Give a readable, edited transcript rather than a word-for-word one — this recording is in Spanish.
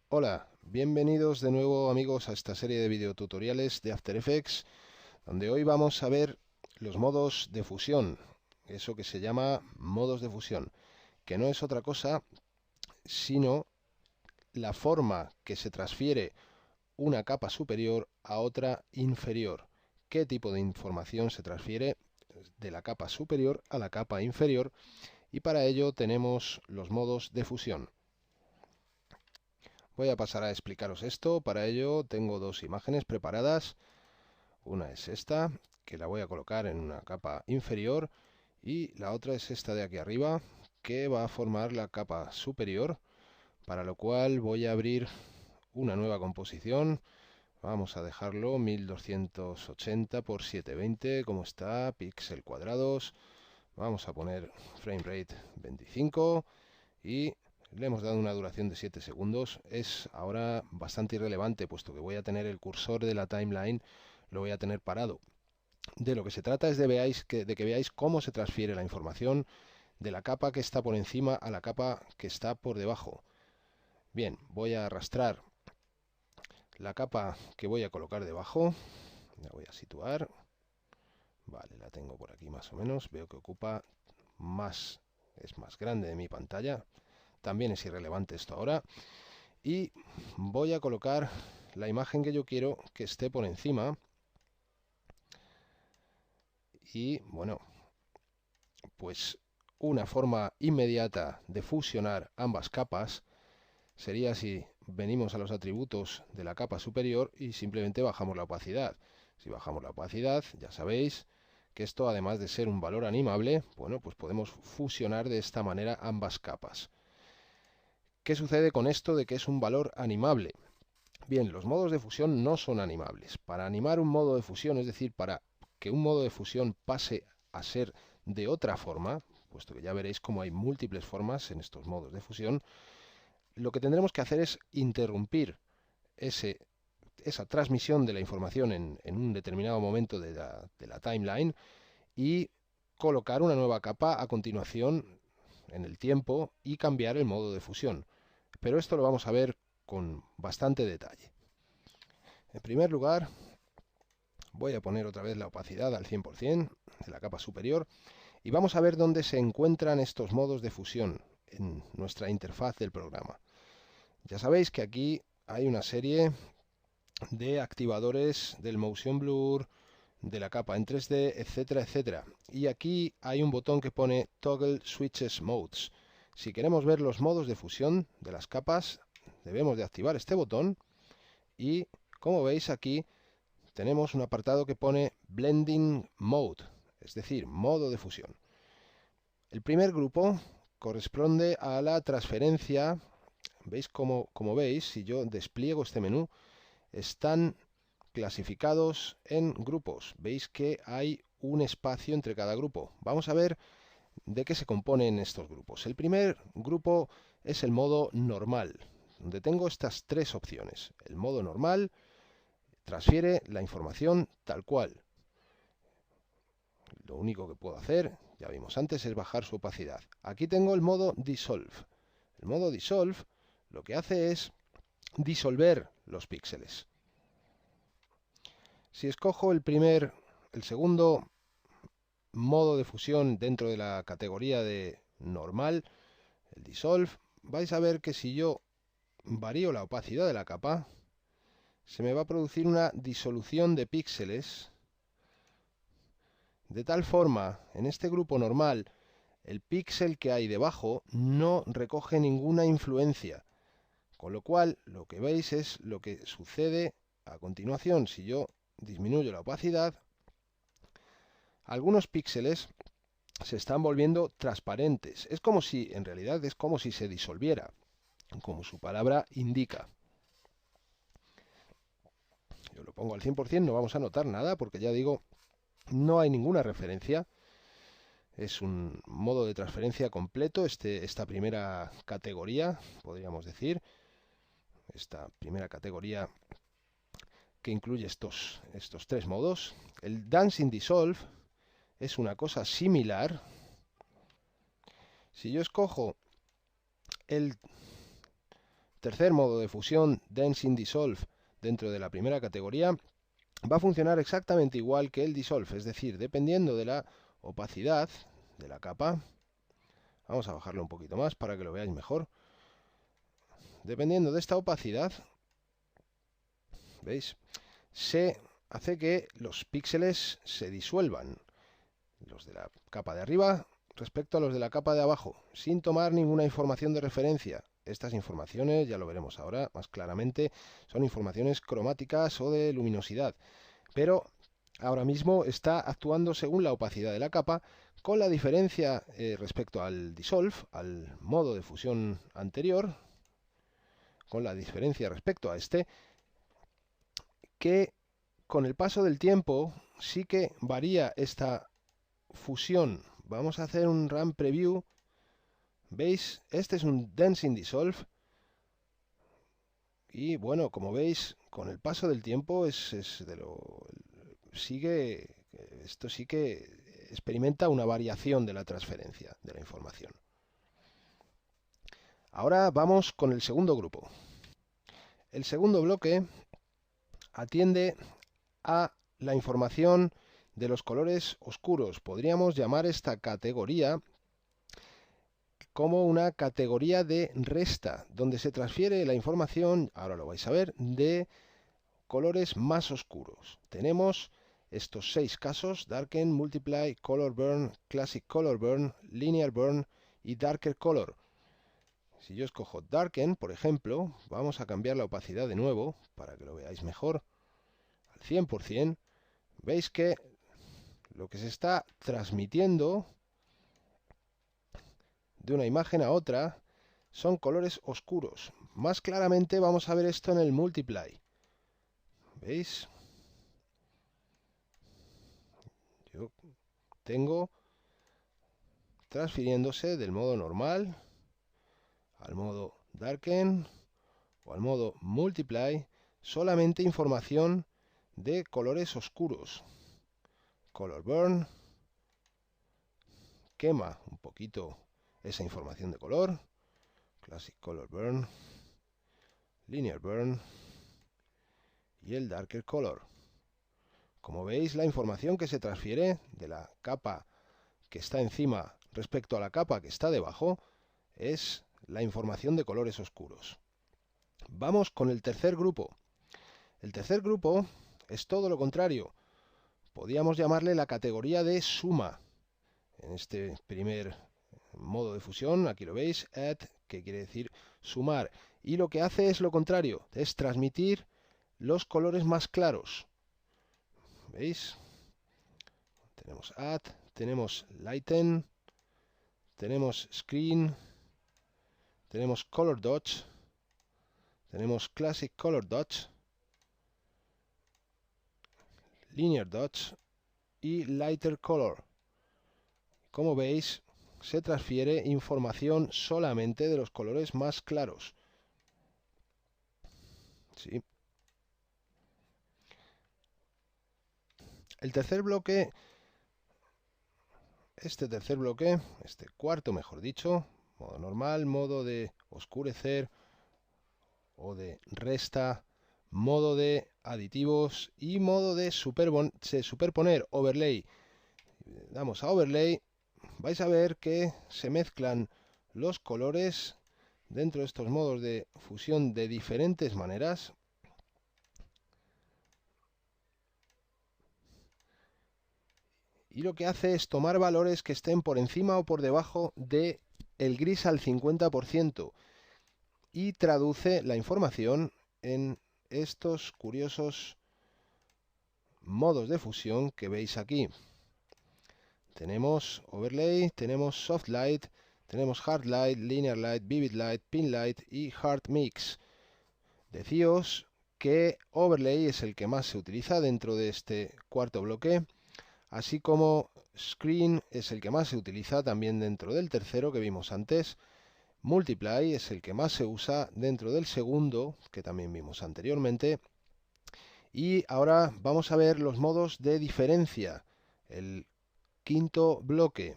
Hola, bienvenidos de nuevo amigos a esta serie de videotutoriales de After Effects, donde hoy vamos a ver los modos de fusión, eso que se llama modos de fusión, que no es otra cosa sino la forma que se transfiere una capa superior a otra inferior. ¿Qué tipo de información se transfiere de la capa superior a la capa inferior? Y para ello tenemos los modos de fusión. Voy a pasar a explicaros esto. Para ello tengo dos imágenes preparadas. Una es esta, que la voy a colocar en una capa inferior, y la otra es esta de aquí arriba, que va a formar la capa superior, para lo cual voy a abrir una nueva composición. Vamos a dejarlo 1280 por 720, como está, píxel cuadrados. Vamos a poner frame rate 25 y le hemos dado una duración de 7 segundos. Es ahora bastante irrelevante, puesto que voy a tener el cursor de la timeline, lo voy a tener parado. De lo que se trata es de que veáis cómo se transfiere la información de la capa que está por encima a la capa que está por debajo. Bien, voy a arrastrar la capa que voy a colocar debajo. La voy a situar. Vale, la tengo por aquí más o menos. Veo que ocupa más, es más grande de mi pantalla. También es irrelevante esto ahora. Y voy a colocar la imagen que yo quiero que esté por encima. Y bueno, pues una forma inmediata de fusionar ambas capas sería si venimos a los atributos de la capa superior y simplemente bajamos la opacidad. Si bajamos la opacidad, ya sabéis que esto, además de ser un valor animable, bueno, pues podemos fusionar de esta manera ambas capas. ¿Qué sucede con esto de que es un valor animable? Bien, los modos de fusión no son animables. Para animar un modo de fusión, es decir, para que un modo de fusión pase a ser de otra forma, puesto que ya veréis cómo hay múltiples formas en estos modos de fusión, lo que tendremos que hacer es interrumpir esa transmisión de la información en un determinado momento de la timeline y colocar una nueva capa a continuación en el tiempo y cambiar el modo de fusión. Pero esto lo vamos a ver con bastante detalle. En primer lugar, voy a poner otra vez la opacidad al 100% de la capa superior y vamos a ver dónde se encuentran estos modos de fusión en nuestra interfaz del programa. Ya sabéis que aquí hay una serie de activadores del motion blur, de la capa en 3D, etcétera, etcétera. Y aquí hay un botón que pone Toggle Switches Modes. Si queremos ver los modos de fusión de las capas, debemos de activar este botón y, como veis aquí, tenemos un apartado que pone Blending Mode, es decir, modo de fusión. El primer grupo corresponde a la transferencia. ¿Veis como veis, si yo despliego este menú, están clasificados en grupos? Veis que hay un espacio entre cada grupo. Vamos a ver de qué se componen estos grupos. El primer grupo es el modo normal, donde tengo estas tres opciones. El modo normal transfiere la información tal cual. Lo único que puedo hacer, ya vimos antes, es bajar su opacidad. Aquí tengo el modo Dissolve. El modo Dissolve lo que hace es disolver los píxeles. Si escojo el segundo modo de fusión dentro de la categoría de normal, el Dissolve, vais a ver que si yo varío la opacidad de la capa, se me va a producir una disolución de píxeles, de tal forma, en este grupo normal, el píxel que hay debajo no recoge ninguna influencia, con lo cual lo que veis es lo que sucede a continuación. Si yo disminuyo la opacidad, algunos píxeles se están volviendo transparentes. Es como si, en realidad, es como si se disolviera, como su palabra indica. Yo lo pongo al 100%, no vamos a notar nada, porque ya digo, no hay ninguna referencia. Es un modo de transferencia completo, esta primera categoría, podríamos decir. Esta primera categoría que incluye estos tres modos. El Dancing Dissolve es una cosa similar. Si yo escojo el tercer modo de fusión, Dense in Dissolve, dentro de la primera categoría, va a funcionar exactamente igual que el Dissolve, es decir, dependiendo de la opacidad de la capa. Vamos a bajarlo un poquito más para que lo veáis mejor. Dependiendo de esta opacidad, ¿veis? Se hace que los píxeles se disuelvan, los de la capa de arriba respecto a los de la capa de abajo, sin tomar ninguna información de referencia. Estas informaciones, ya lo veremos ahora más claramente, son informaciones cromáticas o de luminosidad, pero ahora mismo está actuando según la opacidad de la capa, con la diferencia respecto al Dissolve, al modo de fusión anterior, con la diferencia respecto a este, que con el paso del tiempo sí que varía esta fusión. Vamos a hacer un run preview. ¿Veis? Este es un Dense in Dissolve. Y bueno, como veis, con el paso del tiempo esto sí que experimenta una variación de la transferencia de la información. Ahora vamos con el segundo grupo. El segundo bloque atiende a la información de los colores oscuros. Podríamos llamar esta categoría como una categoría de resta, donde se transfiere la información, ahora lo vais a ver, de colores más oscuros. Tenemos estos 6 casos: Darken, Multiply, Color Burn, Classic Color Burn, Linear Burn y Darker Color. Si yo escojo Darken, por ejemplo, vamos a cambiar la opacidad de nuevo para que lo veáis mejor, al 100%, veis que lo que se está transmitiendo de una imagen a otra son colores oscuros. Más claramente vamos a ver esto en el Multiply. ¿Veis? Yo tengo transfiriéndose del modo normal al modo Darken o al modo Multiply solamente información de colores oscuros. Color Burn quema un poquito esa información de color. Classic Color Burn, Linear Burn y el Darker Color. Como veis, la información que se transfiere de la capa que está encima respecto a la capa que está debajo es la información de colores oscuros. Vamos con el tercer grupo. El tercer grupo es todo lo contrario. Podríamos llamarle la categoría de suma. En este primer modo de fusión, aquí lo veis, add, que quiere decir sumar. Y lo que hace es lo contrario, es transmitir los colores más claros. ¿Veis? Tenemos add, tenemos lighten, tenemos screen, tenemos color dodge, tenemos classic color dodge, linear dodge y lighter color. Como veis, se transfiere información solamente de los colores más claros. ¿Sí? El tercer bloque, este cuarto mejor dicho, modo normal, modo de oscurecer o de resta, modo de aditivos y modo de superponer, overlay. Damos a overlay, vais a ver que se mezclan los colores dentro de estos modos de fusión de diferentes maneras. Y lo que hace es tomar valores que estén por encima o por debajo de el gris al 50% y traduce la información en estos curiosos modos de fusión que veis aquí. Tenemos overlay, tenemos soft light, tenemos hard light, linear light, vivid light, pin light y hard mix. Decíos que overlay es el que más se utiliza dentro de este cuarto bloque, así como screen es el que más se utiliza también dentro del tercero que vimos antes. Multiply es el que más se usa dentro del segundo, que también vimos anteriormente. Y ahora vamos a ver los modos de diferencia, el quinto bloque.